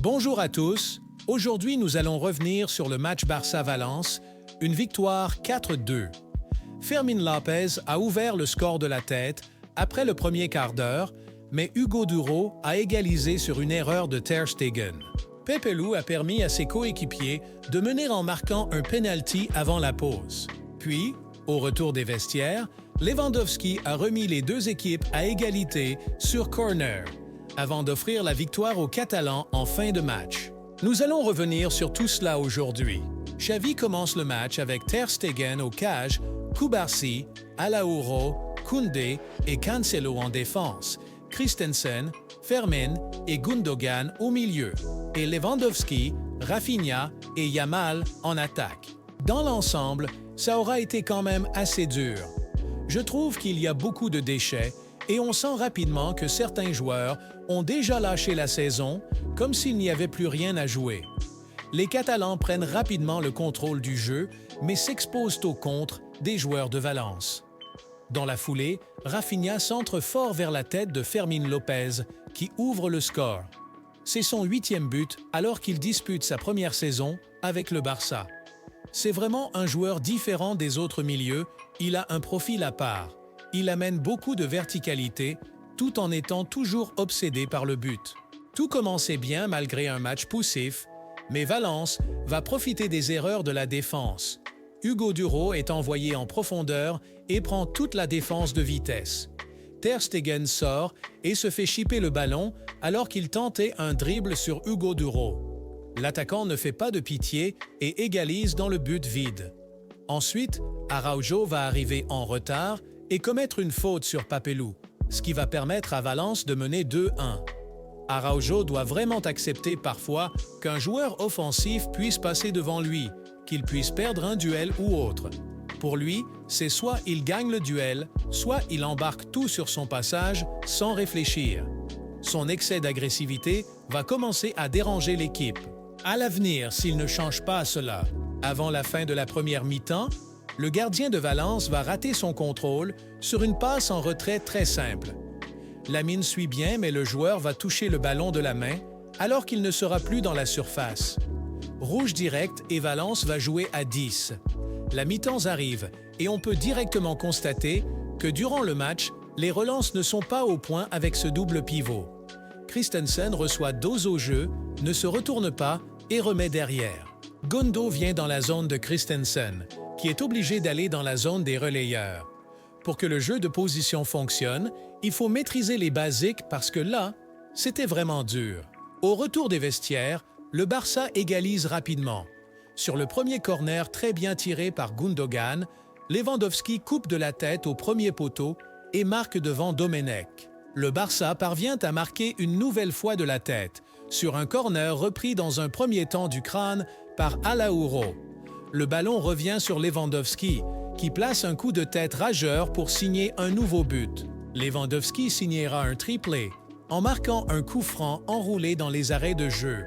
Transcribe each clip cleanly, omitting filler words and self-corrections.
Bonjour à tous. Aujourd'hui, nous allons revenir sur le match Barça-Valence, une victoire 4-2. Fermín López a ouvert le score de la tête après le premier quart d'heure, mais Hugo Duro a égalisé sur une erreur de Ter Stegen. Pepe Lou a permis à ses coéquipiers de mener en marquant un penalty avant la pause. Puis, au retour des vestiaires, Lewandowski a remis les deux équipes à égalité sur corner, avant d'offrir la victoire aux Catalans en fin de match. Nous allons revenir sur tout cela aujourd'hui. Xavi commence le match avec Ter Stegen au cage, Cubarsí, Araujo, Koundé et Cancelo en défense, Christensen, Fermín et Gundogan au milieu, et Lewandowski, Rafinha et Yamal en attaque. Dans l'ensemble, ça aura été quand même assez dur. Je trouve qu'il y a beaucoup de déchets et on sent rapidement que certains joueurs ont déjà lâché la saison comme s'il n'y avait plus rien à jouer. Les Catalans prennent rapidement le contrôle du jeu, mais s'exposent au contre des joueurs de Valence. Dans la foulée, Rafinha centre fort vers la tête de Fermín López, qui ouvre le score. C'est son 8e but alors qu'il dispute sa première saison avec le Barça. C'est vraiment un joueur différent des autres milieux, il a un profil à part. Il amène beaucoup de verticalité, tout en étant toujours obsédé par le but. Tout commençait bien malgré un match poussif, mais Valence va profiter des erreurs de la défense. Hugo Duro est envoyé en profondeur et prend toute la défense de vitesse. Ter Stegen sort et se fait chipper le ballon alors qu'il tentait un dribble sur Hugo Duro. L'attaquant ne fait pas de pitié et égalise dans le but vide. Ensuite, Araujo va arriver en retard et commettre une faute sur Pepe Lou, ce qui va permettre à Valence de mener 2-1. Araujo doit vraiment accepter parfois qu'un joueur offensif puisse passer devant lui, qu'il puisse perdre un duel ou autre. Pour lui, c'est soit il gagne le duel, soit il embarque tout sur son passage sans réfléchir. Son excès d'agressivité va commencer à déranger l'équipe. À l'avenir, s'il ne change pas cela, avant la fin de la première mi-temps, le gardien de Valence va rater son contrôle sur une passe en retrait très simple. Lamine suit bien, mais le joueur va toucher le ballon de la main alors qu'il ne sera plus dans la surface. Rouge direct et Valence va jouer à 10. La mi-temps arrive et on peut directement constater que durant le match, les relances ne sont pas au point avec ce double pivot. Christensen reçoit dos au jeu, ne se retourne pas et remet derrière. Gundo vient dans la zone de Christensen, qui est obligé d'aller dans la zone des relayeurs. Pour que le jeu de position fonctionne, il faut maîtriser les basiques parce que là, c'était vraiment dur. Au retour des vestiaires, le Barça égalise rapidement. Sur le premier corner très bien tiré par Gundogan, Lewandowski coupe de la tête au premier poteau et marque devant Domenech. Le Barça parvient à marquer une nouvelle fois de la tête, sur un corner repris dans un premier temps du crâne par Araujo. Le ballon revient sur Lewandowski, qui place un coup de tête rageur pour signer un nouveau but. Lewandowski signera un triplé, en marquant un coup franc enroulé dans les arrêts de jeu.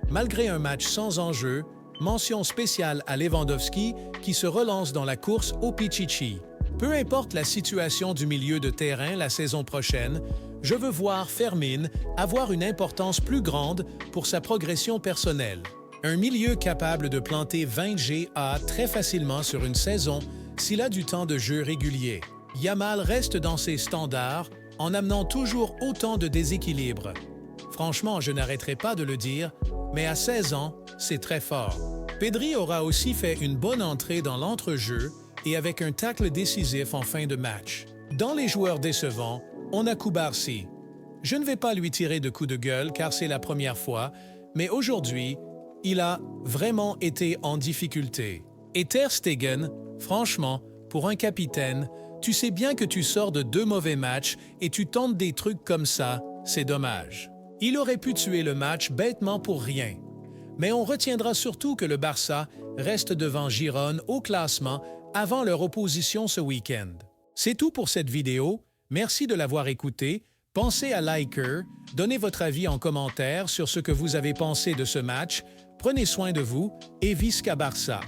Malgré un match sans enjeu, mention spéciale à Lewandowski qui se relance dans la course au Pichichi. Peu importe la situation du milieu de terrain la saison prochaine, je veux voir Fermín avoir une importance plus grande pour sa progression personnelle. Un milieu capable de planter 20 GA très facilement sur une saison s'il a du temps de jeu régulier. Yamal reste dans ses standards en amenant toujours autant de déséquilibre. Franchement, je n'arrêterai pas de le dire, mais à 16 ans, c'est très fort. Pedri aura aussi fait une bonne entrée dans l'entrejeu et avec un tacle décisif en fin de match. Dans les joueurs décevants, on a Cubarsí. Je ne vais pas lui tirer de coups de gueule car c'est la première fois, mais aujourd'hui, il a vraiment été en difficulté. Et Ter Stegen, franchement, pour un capitaine, tu sais bien que tu sors de 2 mauvais matchs et tu tentes des trucs comme ça, c'est dommage. Il aurait pu tuer le match bêtement pour rien. Mais on retiendra surtout que le Barça reste devant Girone au classement avant leur opposition ce week-end. C'est tout pour cette vidéo. Merci de l'avoir écouté. Pensez à liker, donnez votre avis en commentaire sur ce que vous avez pensé de ce match. Prenez soin de vous et Visca Barça!